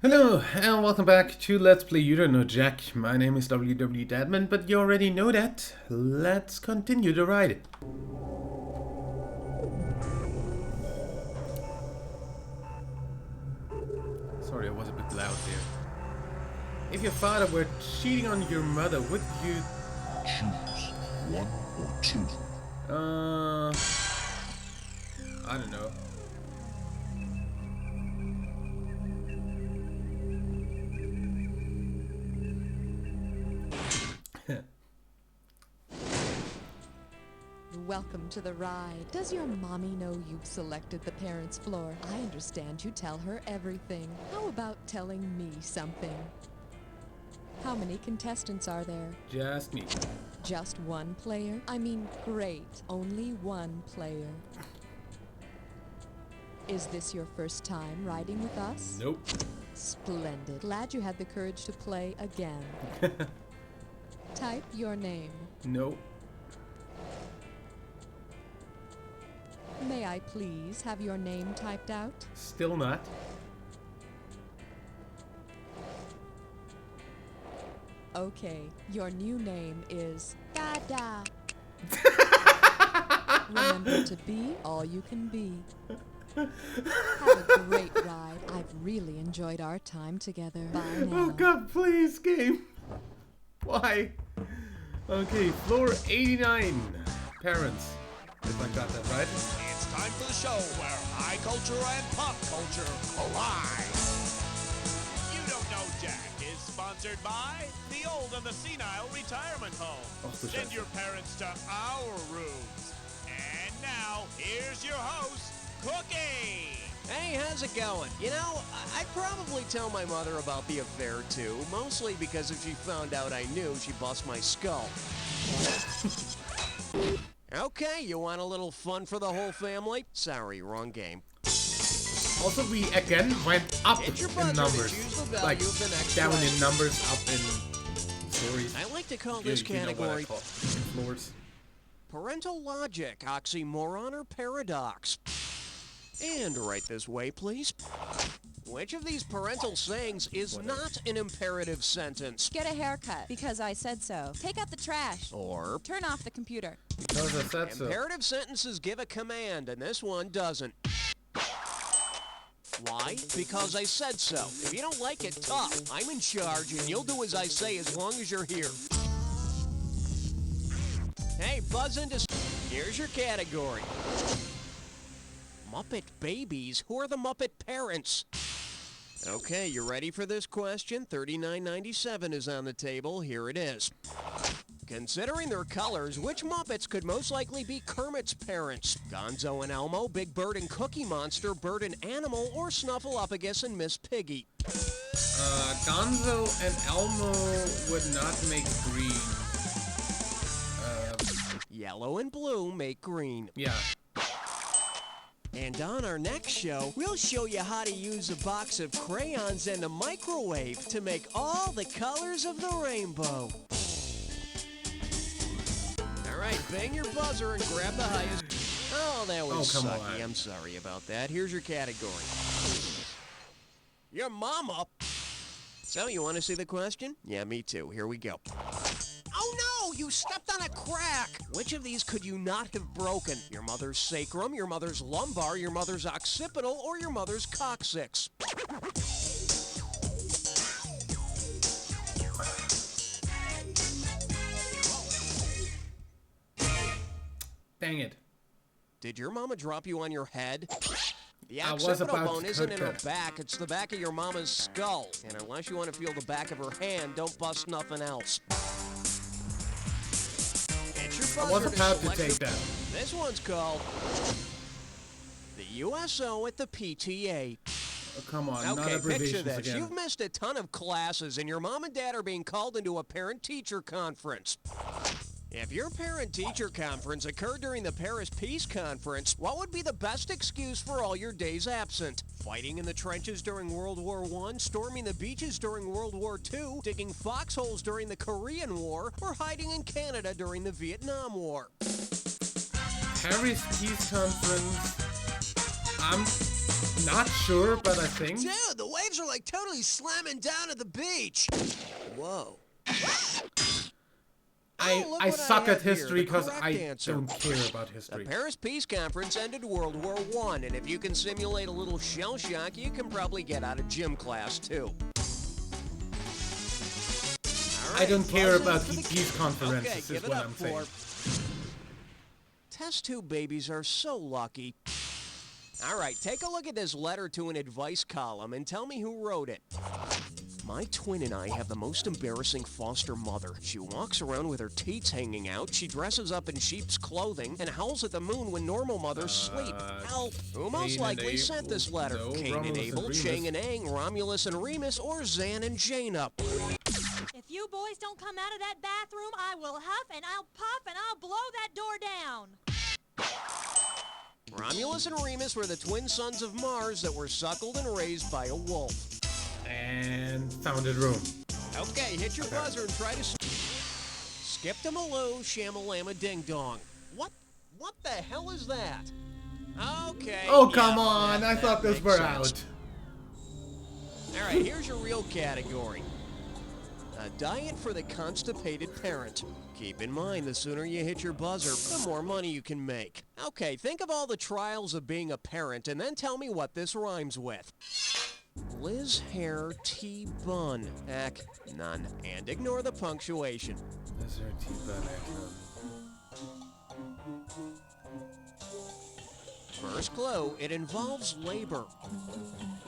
Hello, and welcome back to Let's Play You Don't Know Jack. My name is ENDEARMENT, but you already know that. Let's continue the ride. Sorry, I was a bit loud there. If your father were cheating on your mother, would you... Choose one or two. I don't know. Welcome to the ride. Does your mommy know you've selected the parents' floor? I understand you tell her everything. How about telling me something? How many contestants are there? Just me. Just one player? I mean, great. Only one player. Is this your first time riding with us? Nope. Splendid. Glad you had the courage to play again. Type your name. Nope. May I please have your name typed out? Still not. Okay, your new name is Gada. Remember to be all you can be. Have a great ride. I've really enjoyed our time together. Bye now. Oh god, please, game. Why? Okay, floor 89. Parents. If I got that right. It's time for the show where high culture and pop culture collide. You Don't Know Jack is sponsored by the Old and the Senile Retirement Home. Send your parents to our rooms. And now, here's your host, Cookie. Hey, how's it going? You know, I'd probably tell my mother about the affair too, mostly because if she found out I knew, she'd bust my skull. Okay, you want a little fun for the whole family? Sorry, wrong game. Also, we again went up Hit your in buzzer to numbers. choose the value Like, of the next down question. in numbers, up in stories. I like to call Yeah, this you know what I category call it. Floors. parental logic, oxymoron, or paradox. And right this way, please. Which of these parental sayings is not an imperative sentence? Get a haircut, because I said so. Take out the trash. Or Turn off the computer. Because I said so. imperative sentences give a command, and this one doesn't. Why? Because I said so. If you don't like it, tough. I'm in charge, and you'll do as I say as long as you're here. Hey, buzz into... Here's your category. Muppet babies? Who are the Muppet parents? Okay, you ready for this question? $39.97 is on the table. Here it is. Considering their colors, which Muppets could most likely be Kermit's parents? Gonzo and Elmo, Big Bird and Cookie Monster, Bird and Animal, or Snuffleupagus and Miss Piggy? Gonzo and Elmo would not make green. Yellow and blue make green. Yeah. And on our next show, we'll show you how to use a box of crayons and a microwave to make all the colors of the rainbow. All right, bang your buzzer and grab the highest. Oh, that was come sucky. on. I'm sorry about that. Here's your category. Your mama. So, you want to see the question? Yeah, me too. Here we go. Oh no! You stepped on a crack! Which of these could you not have broken? Your mother's sacrum, your mother's lumbar, your mother's occipital, or your mother's coccyx? Dang it. Did your mama drop you on your head? The I was occipital about bone to isn't cook in her that. back, it's the back of your mama's skull. And unless you want to feel the back of her hand, don't bust nothing else. It's your I was buzzer about to select take your- that. This one's called the USO at the PTA. Oh, come on, not Okay, picture abbreviations this. again. You've missed a ton of classes, and your mom and dad are being called into a parent-teacher conference. If your parent-teacher conference occurred during the Paris Peace Conference, what would be the best excuse for all your days absent? Fighting in the trenches during World War I, storming the beaches during World War II, digging foxholes during the Korean War, or hiding in Canada during the Vietnam War? Paris Peace Conference. I'm not sure, but I think. Dude, the way waves are like totally slamming down at the beach. Whoa. I suck at history because I don't care about history. The Paris Peace Conference ended World War I, and if you can simulate a little shell shock, you can probably get out of gym class, too. I don't care about peace conferences, is what I'm saying. Test tube babies are so lucky. All right, take a look at this letter to an advice column and tell me who wrote it. My twin and I have the most embarrassing foster mother. She walks around with her teats hanging out, she dresses up in sheep's clothing, and howls at the moon when normal mothers sleep. Help! Who most likely sent this letter? No, Cain and Abel, Chang and Aang, Romulus and Remus, or Zan and Jaina? If you boys don't come out of that bathroom, I will huff and I'll puff and I'll blow that door down. Romulus and Remus were the twin sons of Mars that were suckled and raised by a wolf. And founded room. Okay, hit your buzzer and try to... Skip to Maloo, Shamalama Ding Dong. What the hell is that? Okay. Oh, come on. I thought those were out. All right, here's your real category. A diet for the constipated parent. Keep in mind, the sooner you hit your buzzer, the more money you can make. Okay, think of all the trials of being a parent and then tell me what this rhymes with. Liz Hair T Bun. Heck, none. And ignore the punctuation. Liz Hair T Bun. First clue, it involves labor.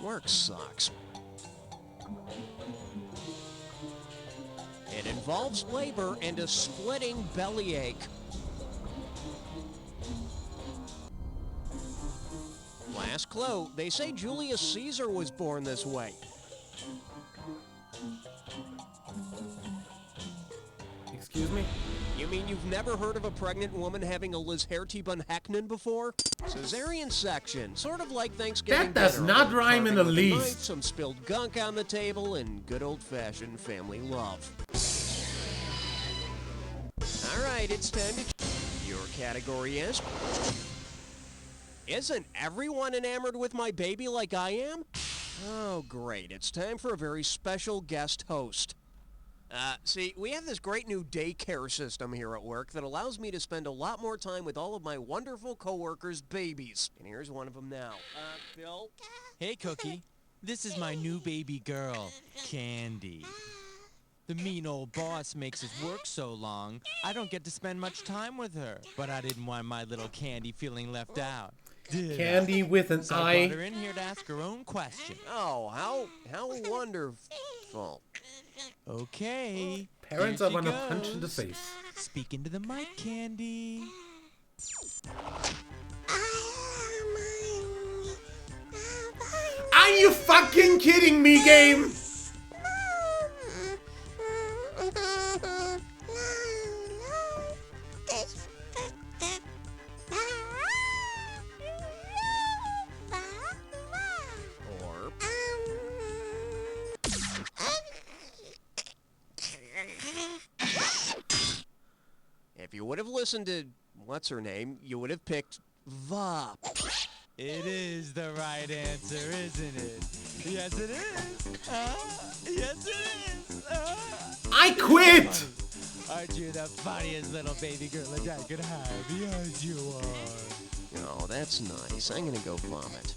Work sucks. It involves labor and a splitting bellyache. Last clue, they say Julius Caesar was born this way. Excuse me? You mean you've never heard of a pregnant woman having a Liz Hair-T-Bun Heckman before? Cesarean section, sort of like Thanksgiving. That does dinner, not rhyme in the carving with a knife, least. some spilled gunk on the table, and good old-fashioned family love. All right, it's time to... Your category is... Isn't everyone enamored with my baby like I am? Oh, great. It's time for a very special guest host. See, we have this great new daycare system here at work that allows me to spend a lot more time with all of my wonderful coworkers' babies. And here's one of them now. Bill? Hey, Cookie. This is my new baby girl, Candy. The mean old boss makes us work so long, I don't get to spend much time with her. But I didn't want my little Candy feeling left out. Candy with an So I eye. brought her in here to ask her own question. Oh, how wonderful. Okay. Parents here I she want to punch in the goes. face. Speak into the mic, Candy. Are you fucking kidding me, game? Or... If you would have listened to, what's her name, you would have picked Va. It is the right answer, isn't it? Yes, it is. Yes, it is. I quit! Aren't you the funniest little baby girl that I could have? Yes, you are. Oh, that's nice. I'm gonna go vomit.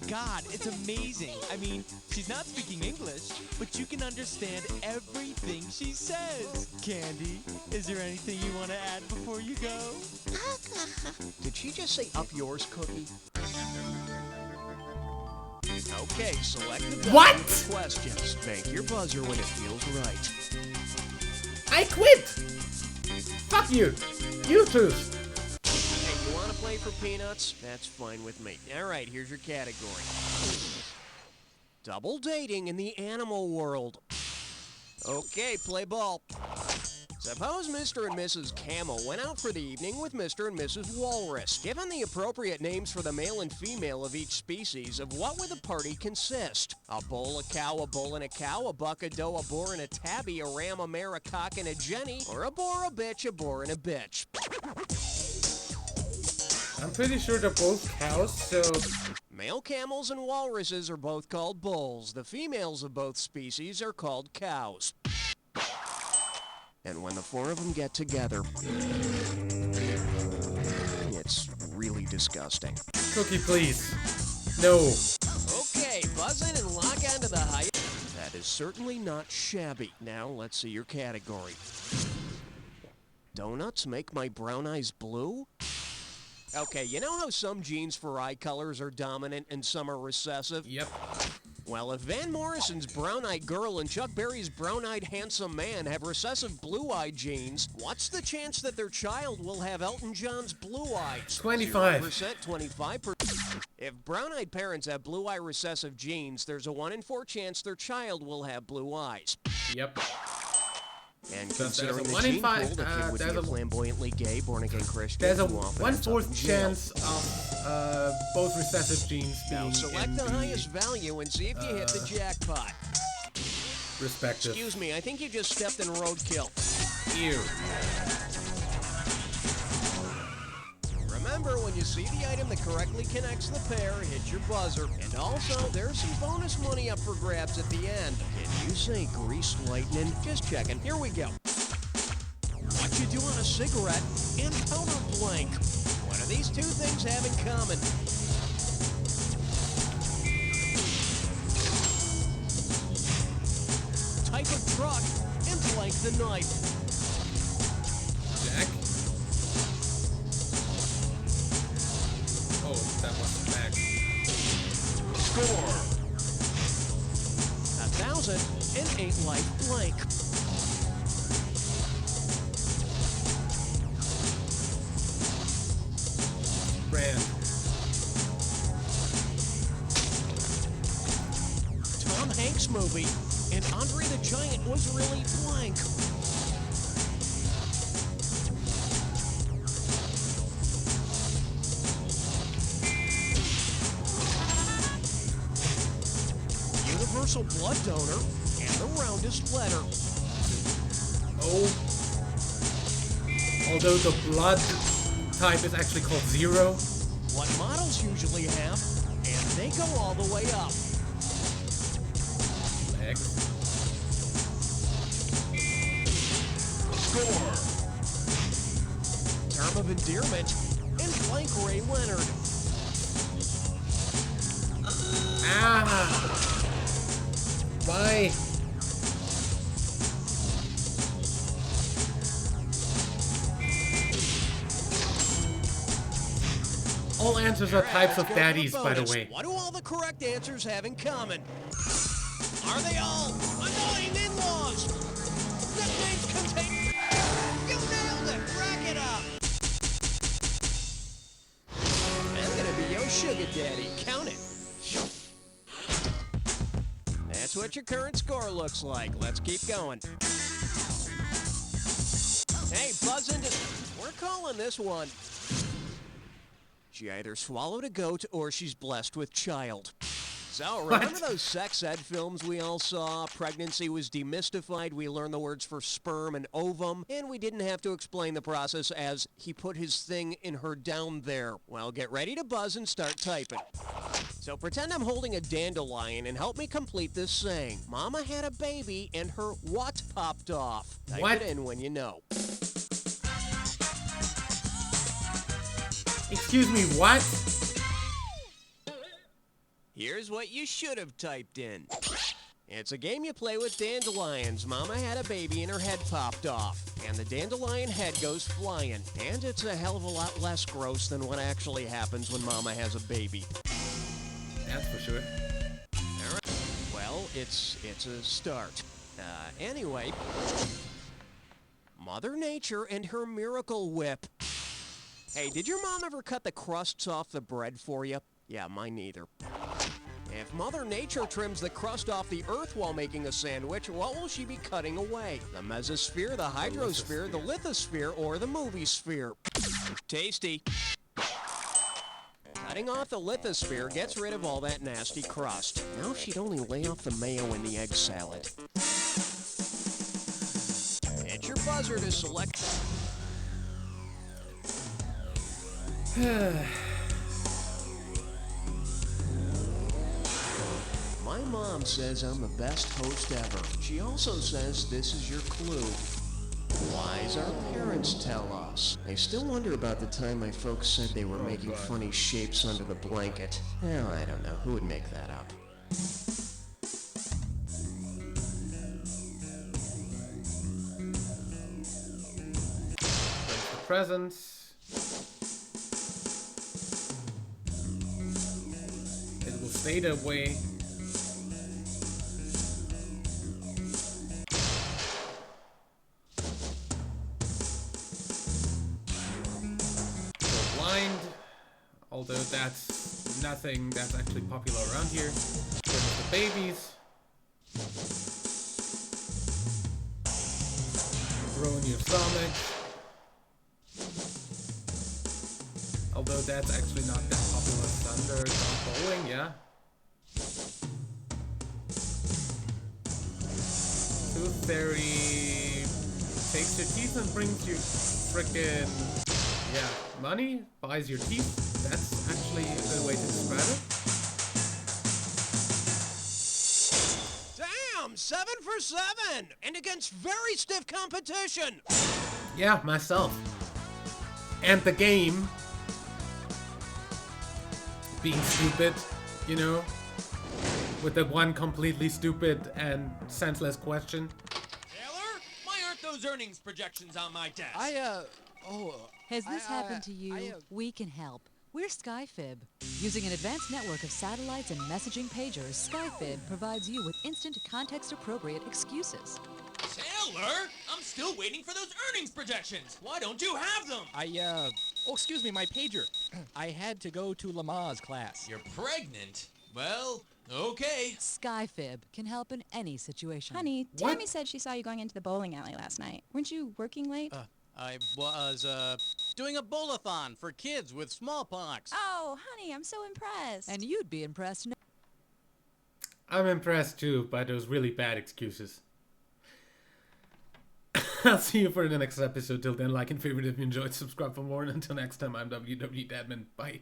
God, it's amazing. I mean, she's not speaking English, but you can understand everything she says. Candy, is there anything you want to add before you go? Did she just say up yours, Cookie? Okay, select the What? questions. Bank your buzzer when it feels right. I quit! Fuck you! You choose! Hey, you want to play for peanuts? That's fine with me. All right, here's your category. Double dating in the animal world. Okay, play ball. Suppose Mr. and Mrs. Camel went out for the evening with Mr. and Mrs. Walrus. Given the appropriate names for the male and female of each species, of what would the party consist? A bull, a cow, a bull and a cow, a buck, a doe, a boar and a tabby, a ram, a mare, a cock and a jenny, or a boar, a bitch, a boar and a bitch? I'm pretty sure they're both cows, so... Male camels and walruses are both called bulls. The females of both species are called cows. And when the four of them get together, it's really disgusting. Cookie, please. No. Okay, buzz in and lock onto the height. That is certainly not shabby. Now, let's see your category. Donuts make my brown eyes blue? Okay, you know how some genes for eye colors are dominant and some are recessive? Yep. Well, if Van Morrison's brown-eyed girl and Chuck Berry's brown-eyed handsome man have recessive blue-eyed genes, what's the chance that their child will have Elton John's blue eyes? 25. 0%, 25%. If brown-eyed parents have blue-eye recessive genes, there's a 1 in 4 chance their child will have blue eyes. Yep. And So there's considering a the 1 in gene 5, pool, the kid would there's be a a- flamboyantly gay, born-again Christian. There's a who often ends up 1/4 in jail. chance of both recessive genes Now being select in the highest value and see if you hit the jackpot. respective. Excuse me, I think you just stepped in roadkill. Ew. Remember, when you see the item that correctly connects the pair, hit your buzzer. And also, there's some bonus money up for grabs at the end. Can you say greased lightning? Just checking. Here we go. What you do on a cigarette and powder blank. What do these two things have in common? Type of truck and blank the knife. Jack? Oh, that wasn't back. Score. 1,008 life blank. Brand. Tom Hanks movie, and Andre the Giant was really blank. Universal blood donor and the roundest letter. Oh. Although the blood type is actually called 0. What models usually have, and they go all the way up. X. Score. Term of endearment and blank Ray Leonard. Ah. Why? All answers are types of daddies, by the way. What do all the correct answers have in common? Are they all annoying in-laws? Nicknames contain... You nailed it! Rack it up! I'm gonna be your sugar daddy. Count it. That's what your current score looks like. Let's keep going. Hey, buzz into... We're calling this one. She either swallowed a goat or she's blessed with child. So, remember those sex ed films we all saw? Pregnancy was demystified, we learned the words for sperm and ovum, and we didn't have to explain the process as he put his thing in her down there. Well, get ready to buzz and start typing. So pretend I'm holding a dandelion and help me complete this saying. Mama had a baby and her what popped off? Type What? it in when you know. Excuse me, what? Here's what you should have typed in. It's a game you play with dandelions. Mama had a baby and her head popped off. And the dandelion head goes flying. And it's a hell of a lot less gross than what actually happens when Mama has a baby. That's for sure. All right. Well, it's a start. Anyway. Mother Nature and her miracle whip. Hey, did your mom ever cut the crusts off the bread for you? Yeah, mine neither. If Mother Nature trims the crust off the earth while making a sandwich, what will she be cutting away? The mesosphere, the hydrosphere, the lithosphere, or the movie sphere? Tasty. Cutting off the lithosphere gets rid of all that nasty crust. Now she'd only lay off the mayo in the egg salad. Hit your buzzer to select... My mom says I'm the best host ever. She also says this is your clue. Lies our parents tell us. I still wonder about the time my folks said they were making funny shapes under the blanket. Well, I don't know. Who would make that up? There's the presents. It will stay that way. Although that's nothing that's actually popular around here. There's the babies. Growing your stomach. Although that's actually not that popular. Thunder, bowling, yeah. Tooth Fairy takes your teeth and brings you frickin', yeah, money, buys your teeth. That's actually a good way to describe it. Damn! 7 for 7! And against very stiff competition! Yeah, myself. And the game being stupid, you know? With the one completely stupid and senseless question. Taylor, why aren't those earnings projections on my desk? Has this happened to you? We can help. We're SkyFib. Using an advanced network of satellites and messaging pagers, SkyFib provides you with instant context-appropriate excuses. Taylor, I'm still waiting for those earnings projections. Why don't you have them? Oh, excuse me, my pager. I had to go to Lamaze class. You're pregnant? Well, okay. SkyFib can help in any situation. Honey, What? Tammy said she saw you going into the bowling alley last night. Weren't you working late? I was, doing a bowl-a-thon for kids with smallpox. Oh, honey, I'm so impressed. And you'd be impressed. I'm impressed too by those really bad excuses. I'll see you for the next episode. Till then, like and favorite if you enjoyed. Subscribe for more. And until next time, I'm WW Dadman. Bye.